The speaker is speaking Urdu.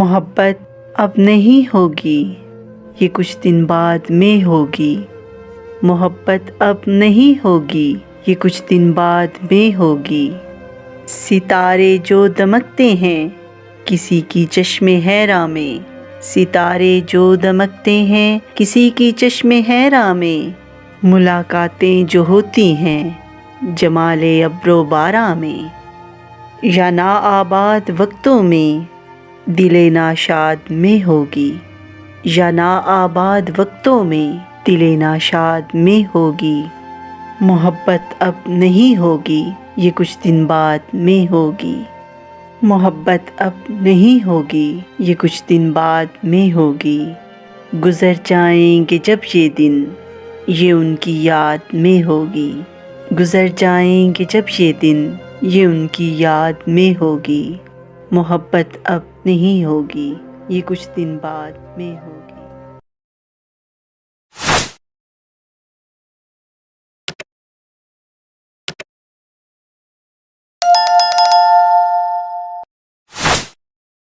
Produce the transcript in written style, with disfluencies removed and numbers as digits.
محبت اب نہیں ہوگی، یہ کچھ دن بعد میں ہوگی۔ محبت اب نہیں ہوگی، یہ کچھ دن بعد میں ہوگی۔ ستارے جو دمکتے ہیں کسی کی چشم حیراں میں، ستارے جو دمکتے ہیں کسی کی چشم حیراں میں، ملاقاتیں جو ہوتی ہیں جمال ابر و باراں میں، یا ناآباد وقتوں میں دل ناشاد میں ہوگی، یا ناآباد وقتوں میں دل ناشاد میں ہوگی۔ محبت اب نہیں ہوگی، یہ کچھ دن بعد میں ہوگی۔ محبت اب نہیں ہوگی، یہ کچھ دن بعد میں ہوگی۔ گزر جائیں گے جب یہ دن، یہ ان کی یاد میں ہوگی۔ گزر جائیں گے جب یہ دن، یہ ان کی یاد میں ہوگی۔ محبت اب نہیں ہوگی، یہ کچھ دن بعد میں ہوگی۔